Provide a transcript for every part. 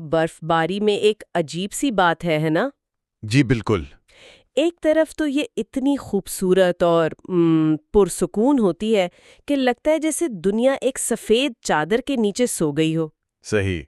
برف باری میں ایک عجیب سی بات ہے نا؟ جی بالکل۔ ایک طرف تو یہ اتنی خوبصورت اور پرسکون ہوتی ہے کہ لگتا ہے جیسے دنیا ایک سفید چادر کے نیچے سو گئی ہو۔ صحیح۔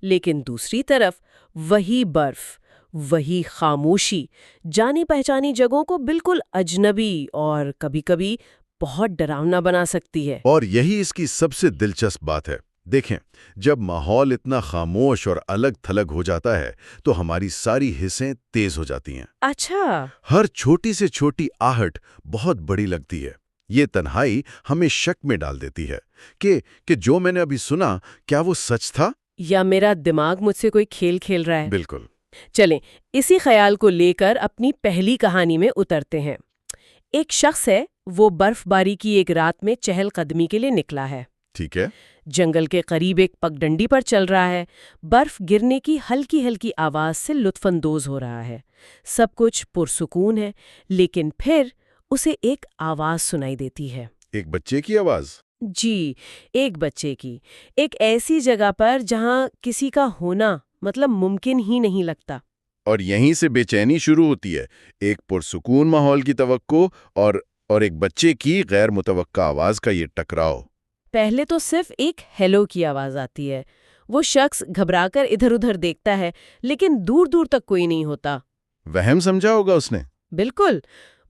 لیکن دوسری طرف وہی برف، وہی خاموشی جانی پہچانی جگہوں کو بالکل اجنبی اور کبھی کبھی بہت ڈراؤنا بنا سکتی ہے۔ اور یہی اس کی سب سے دلچسپ بات ہے۔ دیکھیں، جب ماحول اتنا خاموش اور الگ تھلگ ہو جاتا ہے تو ہماری ساری حسیں تیز ہو جاتی ہیں۔ اچھا۔ ہر چھوٹی سے چھوٹی آہٹ بہت بڑی لگتی ہے۔ یہ تنہائی ہمیں شک میں ڈال دیتی ہے کہ جو میں نے ابھی سنا کیا وہ سچ تھا؟ یا میرا دماغ مجھ سے کوئی کھیل کھیل رہا ہے؟ بالکل۔ چلیں اسی خیال کو لے کر اپنی پہلی کہانی میں اترتے ہیں۔ ایک شخص ہے، وہ برف باری کی ایک رات میں چہل قدمی کے لیے نکلا ہے۔ ٹھیک ہے۔ جنگل کے قریب ایک پگڈنڈی پر چل رہا ہے، برف گرنے کی ہلکی ہلکی آواز سے لطف اندوز ہو رہا ہے، سب کچھ پرسکون ہے، لیکن پھر اسے ایک آواز سنائی دیتی ہے۔ ایک بچے کی آواز؟ جی، ایک بچے کی، ایک ایسی جگہ پر جہاں کسی کا ہونا ممکن ہی نہیں لگتا۔ اور یہیں سے بے چینی شروع ہوتی ہے، ایک پرسکون ماحول کی توقع اور ایک بچے کی غیر متوقع آواز کا یہ ٹکراؤ۔ پہلے تو صرف ایک ہیلو کی آواز آتی ہے، وہ شخص گھبرا کر ادھر ادھر دیکھتا ہے، لیکن دور دور تک کوئی نہیں ہوتا۔ وہم سمجھا ہوگا اس نے۔ بالکل،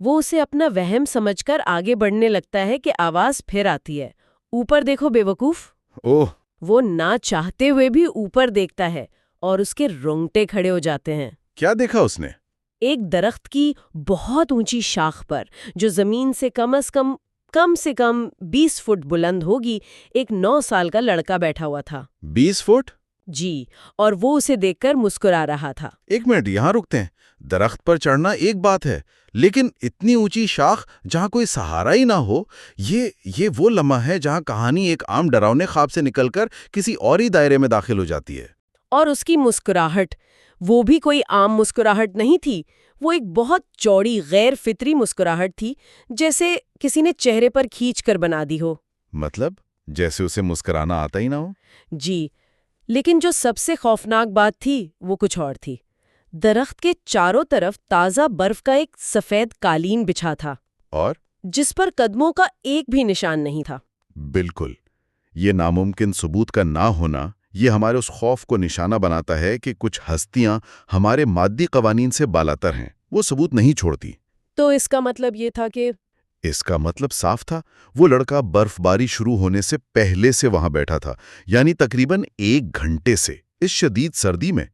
وہ اسے اپنا وہم سمجھ کر آگے بڑھنے لگتا ہے کہ آواز پھر آتی ہے، اوپر دیکھو بے وقوف۔ اوہ! وہ نہ چاہتے ہوئے بھی اوپر دیکھتا ہے اور اس کے رونگٹے کھڑے ہو جاتے ہیں۔ کیا دیکھا اس نے؟ ایک درخت کی بہت اونچی شاخ پر، جو زمین سے کم سے کم 20 فٹ بلند ہوگی، ایک 9 سال کا لڑکا بیٹھا ہوا تھا۔ 20 فٹ؟ جی، اور وہ اسے دیکھ کر مسکرا رہا تھا۔ ایک منٹ، یہاں رکتے ہیں۔ درخت پر چڑھنا ایک بات ہے، لیکن اتنی اونچی شاخ جہاں کوئی سہارا ہی نہ ہو، یہ وہ لمحہ ہے جہاں کہانی ایک عام ڈراؤنے خواب سے نکل کر کسی اور ہی دائرے میں داخل ہو جاتی ہے۔ اور اس کی مسکراہٹ، وہ بھی کوئی عام مسکراہٹ نہیں تھی، وہ ایک بہت چوڑی غیر فطری مسکراہٹ تھی، جیسے کسی نے چہرے پر کھینچ کر بنا دی ہو۔ مطلب جیسے اسے مسکرانا آتا ہی نہ ہو؟ جی، لیکن جو سب سے خوفناک بات تھی وہ کچھ اور تھی۔ درخت کے چاروں طرف تازہ برف کا ایک سفید قالین بچھا تھا، اور جس پر قدموں کا ایک بھی نشان نہیں تھا۔ بالکل، یہ ناممکن ثبوت کا نہ ہونا یہ ہمارے اس خوف کو نشانہ بناتا ہے کہ کچھ ہستیاں ہمارے مادی قوانین سے بالاتر ہیں، وہ ثبوت نہیں چھوڑتی۔ تو اس کا مطلب یہ تھا کہ اس کا مطلب صاف تھا، وہ لڑکا برف باری شروع ہونے سے پہلے سے وہاں بیٹھا تھا، یعنی تقریباً 1 گھنٹے سے، اس شدید سردی میں۔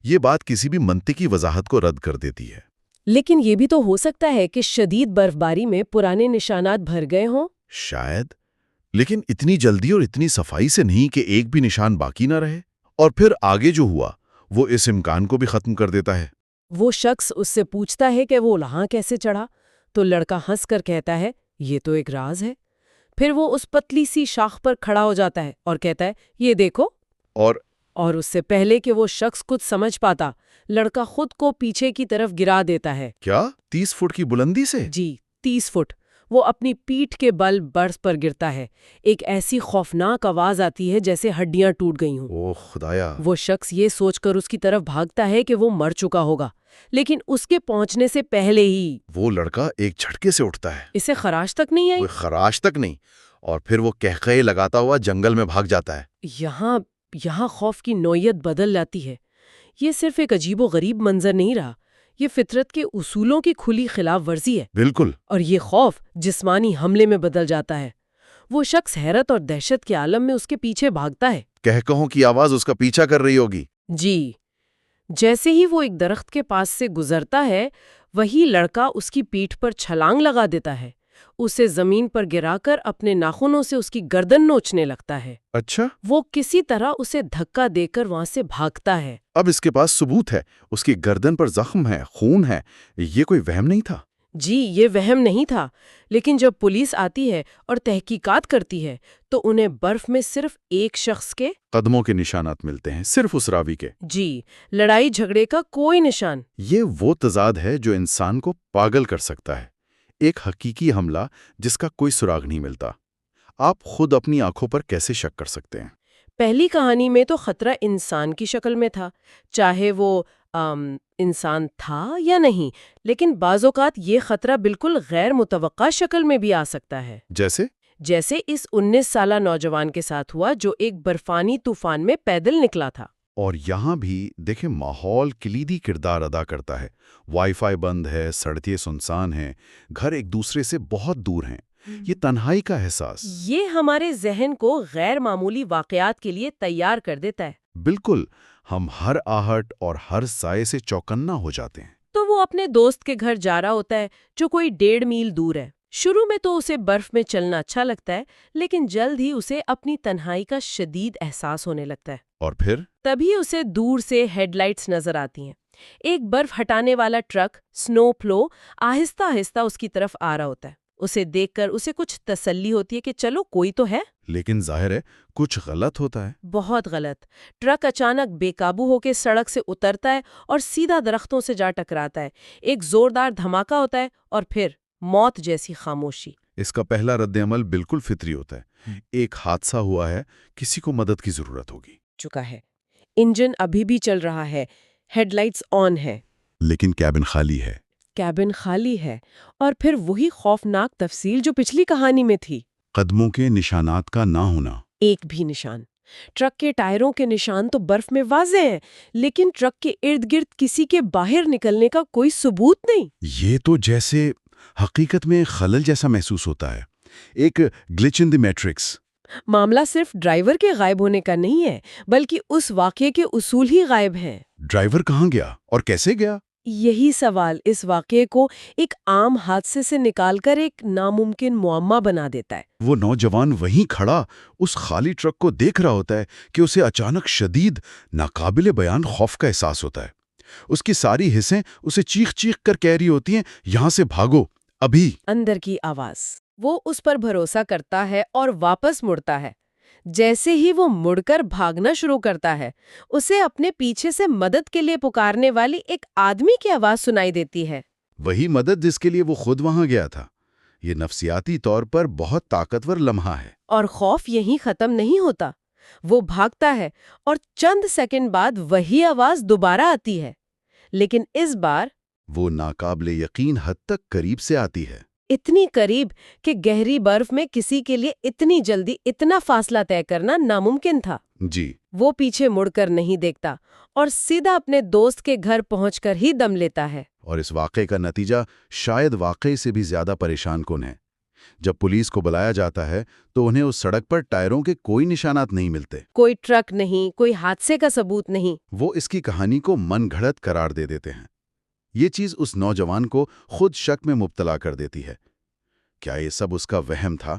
یہ بات کسی بھی منطقی وضاحت کو رد کر دیتی ہے۔ لیکن یہ بھی تو ہو سکتا ہے کہ شدید برف باری میں پرانے نشانات بھر گئے ہوں۔ شاید، لیکن اتنی جلدی اور اتنی صفائی سے نہیں کہ ایک بھی نشان باقی نہ رہے۔ اور پھر آگے جو ہوا وہ اس امکان کو بھی ختم کر دیتا ہے۔ وہ شخص اس سے پوچھتا ہے کہ وہ وہاں کیسے چڑھا، تو لڑکا ہنس کر کہتا ہے یہ تو ایک راز ہے۔ پھر وہ اس پتلی سی شاخ پر کھڑا ہو جاتا ہے اور کہتا ہے یہ دیکھو۔ اور اس سے پہلے کہ وہ شخص کچھ سمجھ پاتا، لڑکا خود کو پیچھے کی طرف گرا دیتا ہے۔ کیا 30 فٹ کی بلندی سے؟ جی، 30 فٹ۔ وہ اپنی پیٹھ کے بل برف پر گرتا ہے۔ ایک ایسی خوفناک آواز آتی ہے جیسے ہڈیاں ٹوٹ گئی ہوں۔ اوہ خدایا! وہ شخص یہ سوچ کر اس کی طرف بھاگتا ہے کہ وہ مر چکا ہوگا، لیکن اس کے پہنچنے سے پہلے ہی وہ لڑکا ایک جھٹکے سے اٹھتا ہے۔ اسے خراش تک نہیں آئی۔ وہ خراش تک نہیں، اور پھر وہ قہقہے لگاتا ہوا جنگل میں بھاگ جاتا ہے۔ یہاں خوف کی نوعیت بدل جاتی ہے۔ یہ صرف ایک عجیب و غریب منظر نہیں رہا، یہ فطرت کے اصولوں کی کھلی خلاف ورزی ہے۔ بالکل۔ اور یہ خوف جسمانی حملے میں بدل جاتا ہے۔ وہ شخص حیرت اور دہشت کے عالم میں اس کے پیچھے بھاگتا ہے۔ قہقہوں کی آواز اس کا پیچھا کر رہی ہوگی۔ جی، جیسے ہی وہ ایک درخت کے پاس سے گزرتا ہے، وہی لڑکا اس کی پیٹھ پر چھلانگ لگا دیتا ہے، اسے زمین پر گرا کر اپنے ناخنوں سے اس کی گردن نوچنے لگتا ہے۔ اچھا؟ وہ کسی طرح اسے دھکا دے کر وہاں سے بھاگتا ہے۔ اب اس کے پاس ثبوت ہے، اس کی گردن پر زخم ہے، خون ہے، یہ کوئی وہم نہیں تھا۔ جی، یہ وہم نہیں تھا، لیکن جب پولیس آتی ہے اور تحقیقات کرتی ہے تو انہیں برف میں صرف ایک شخص کے قدموں کے نشانات ملتے ہیں، صرف اس راوی کے۔ جی، لڑائی جھگڑے کا کوئی نشان۔ یہ وہ تضاد ہے جو انسان کو پاگل کر سکتا ہے، ایک حقیقی حملہ جس کا کوئی سراغ نہیں ملتا۔ آپ خود اپنی آنکھوں پر کیسے شک کر سکتے ہیں؟ پہلی کہانی میں تو خطرہ انسان کی شکل میں تھا، چاہے وہ انسان تھا یا نہیں، لیکن بعض اوقات یہ خطرہ بالکل غیر متوقع شکل میں بھی آ سکتا ہے، جیسے اس 19 سالہ نوجوان کے ساتھ ہوا جو ایک برفانی طوفان میں پیدل نکلا تھا۔ اور یہاں بھی دیکھیں ماحول کلیدی کردار ادا کرتا ہے۔ وائی فائی بند ہے، سڑکیں سنسان ہیں، گھر ایک دوسرے سے بہت دور ہیں، یہ تنہائی کا احساس یہ ہمارے ذہن کو غیر معمولی واقعات کے لیے تیار کر دیتا ہے۔ بالکل، ہم ہر آہٹ اور ہر سائے سے چوکنا ہو جاتے ہیں۔ تو وہ اپنے دوست کے گھر جا رہا ہوتا ہے جو کوئی 1.5 میل دور ہے۔ شروع میں تو اسے برف میں چلنا اچھا لگتا ہے، لیکن جلد ہی اسے اپنی تنہائی کا شدید احساس ہونے لگتا ہے۔ اور پھر تبھی اسے دور سے ہیڈ لائٹس نظر آتی ہیں۔ ایک برف ہٹانے والا ٹرک سنو پلو آہستہ آہستہ اس کی طرف آ رہا ہوتا ہے۔ اسے دیکھ کر اسے کچھ تسلی ہوتی ہے کہ چلو کوئی تو ہے، لیکن ظاہر ہے کچھ غلط ہوتا ہے۔ بہت غلط۔ ٹرک اچانک بے قابو ہو کے سڑک سے اترتا ہے اور سیدھا درختوں سے جا ٹکراتا ہے۔ ایک زوردار دھماکہ ہوتا ہے اور پھر موت جیسی خاموشی۔ اس کا پہلا رد عمل بالکل فطری ہوتا ہے، ایک حادثہ ہوا ہے، کسی کو مدد کی ضرورت ہوگی۔ چکا ہے، انجن ابھی بھی چل رہا ہے، ہیڈ لائٹس آن ہے، لیکن کیبن خالی ہے۔ کیبن خالی ہے، اور پھر وہی خوفناک تفصیل جو پچھلی کہانی میں تھی، قدموں کے نشانات کا نہ ہونا۔ ایک بھی نشان۔ ٹرک کے ٹائروں کے نشان تو برف میں واضح ہیں، لیکن ٹرک کے ارد گرد کسی کے باہر نکلنے کا کوئی ثبوت نہیں۔ یہ تو جیسے حقیقت میں خلل جیسا محسوس ہوتا ہے، ایک گلچ ان دی میٹرکس۔ معاملہ صرف ڈرائیور کے غائب ہونے کا نہیں ہے، بلکہ اس واقعے کے اصول ہی غائب ہیں۔ ڈرائیور کہاں گیا اور کیسے گیا؟ یہی سوال اس واقعے کو ایک عام حادثے سے نکال کر ایک ناممکن معمہ بنا دیتا ہے۔ وہ نوجوان وہیں کھڑا اس خالی ٹرک کو دیکھ رہا ہوتا ہے کہ اسے اچانک شدید ناقابل بیان خوف کا احساس ہوتا ہے۔ اس کی ساری حصیں اسے چیخ چیخ کر کہہ رہی ہوتی ہیں، یہاں سے بھاگو ابھی۔ اندر کی آواز۔ وہ اس پر بھروسہ کرتا ہے اور واپس مڑتا ہے۔ جیسے ہی وہ مڑ کر بھاگنا شروع کرتا ہے، اسے اپنے پیچھے سے مدد کے لیے پکارنے والی ایک آدمی کی آواز سنائی دیتی ہے۔ وہی مدد جس کے لیے وہ خود وہاں گیا تھا۔ یہ نفسیاتی طور پر بہت طاقتور لمحہ ہے۔ اور خوف یہیں ختم نہیں ہوتا۔ وہ بھاگتا ہے اور چند سیکنڈ بعد وہی آواز دوبارہ آتی ہے، لیکن اس بار وہ ناقابل یقین حد تک قریب سے آتی ہے۔ اتنی قریب کہ گہری برف میں کسی کے لیے اتنی جلدی اتنا فاصلہ طے کرنا ناممکن تھا۔ جی۔ وہ پیچھے مڑ کر نہیں دیکھتا اور سیدھا اپنے دوست کے گھر پہنچ کر ہی دم لیتا ہے۔ اور اس واقعے کا نتیجہ شاید واقعے سے بھی زیادہ پریشان کن ہے۔ جب پولیس کو بلایا جاتا ہے تو انہیں اس سڑک پر ٹائروں کے کوئی نشانات نہیں ملتے، کوئی ٹرک نہیں، کوئی حادثے کا ثبوت نہیں۔ وہ اس کی کہانی کو من گھڑت قرار دے دیتے ہیں۔ یہ چیز اس نوجوان کو خود شک میں مبتلا کر دیتی ہے۔ کیا یہ سب اس کا وہم تھا؟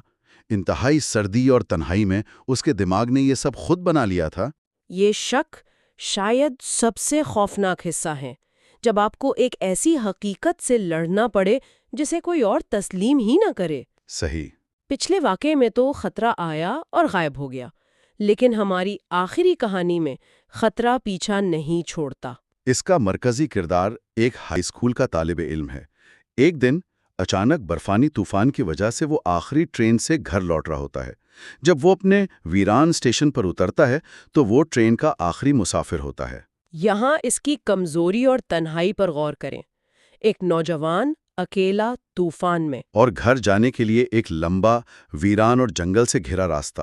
انتہائی سردی اور تنہائی میں اس کے دماغ نے یہ سب خود بنا لیا تھا؟ یہ شک شاید سب سے خوفناک حصہ ہے، جب آپ کو ایک ایسی حقیقت سے لڑنا پڑے جسے کوئی اور تسلیم ہی نہ کرے۔ صحیح۔ پچھلے واقعے میں تو خطرہ آیا اور غائب ہو گیا، لیکن ہماری آخری کہانی میں خطرہ پیچھا نہیں چھوڑتا۔ اس کا مرکزی کردار ایک ہائی اسکول کا طالب علم ہے۔ ایک دن اچانک برفانی طوفان کی وجہ سے وہ آخری ٹرین سے گھر لوٹ رہا ہوتا ہے۔ جب وہ اپنے ویران اسٹیشن پر اترتا ہے تو وہ ٹرین کا آخری مسافر ہوتا ہے۔ یہاں اس کی کمزوری اور تنہائی پر غور کریں۔ ایک نوجوان اکیلا طوفان میں، اور گھر جانے کے لیے ایک لمبا ویران اور جنگل سے گھرا راستہ،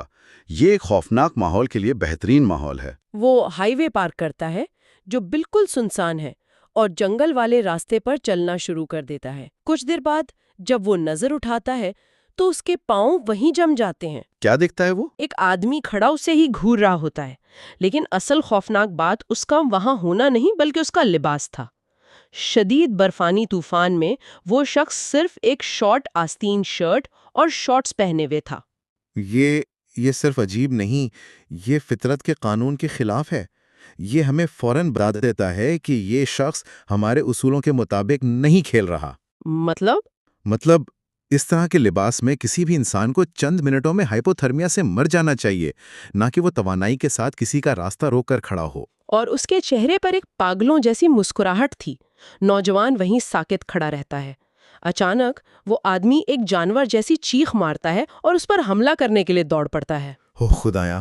یہ ایک خوفناک ماحول کے لیے بہترین ماحول ہے۔ وہ ہائی وے پار کرتا ہے جو بالکل سنسان ہے اور جنگل والے راستے پر چلنا شروع کر دیتا ہے۔ کچھ دیر بعد جب وہ نظر اٹھاتا ہے تو اس کے پاؤں وہیں جم جاتے ہیں۔ کیا دیکھتا ہے وہ؟ ایک آدمی کھڑا اسے ہی گھور رہا ہوتا ہے، لیکن اصل خوفناک بات اس کا وہاں ہونا نہیں بلکہ اس کا لباس تھا۔ شدید برفانی طوفان میں وہ شخص صرف ایک شارٹ آستین شرٹ اور شارٹس پہنے ہوئے تھا۔ یہ صرف عجیب نہیں، یہ فطرت کے قانون کے خلاف ہے۔ یہ ہمیں فوراً بتا دیتا ہے کہ یہ شخص ہمارے اصولوں کے مطابق نہیں کھیل رہا۔ مطلب اس طرح کے لباس میں کسی بھی انسان کو چند منٹوں میں ہائپوتھرمیا سے مر جانا چاہیے، نہ کہ وہ توانائی کے ساتھ کسی کا راستہ روک کر کھڑا ہو۔ اور اس کے چہرے پر ایک پاگلوں جیسی مسکراہٹ تھی۔ نوجوان وہیں ساکت کھڑا رہتا ہے۔ اچانک وہ آدمی ایک جانور جیسی چیخ مارتا ہے اور اس پر حملہ کرنے کے لیے دوڑ پڑتا ہے۔ او خدایا!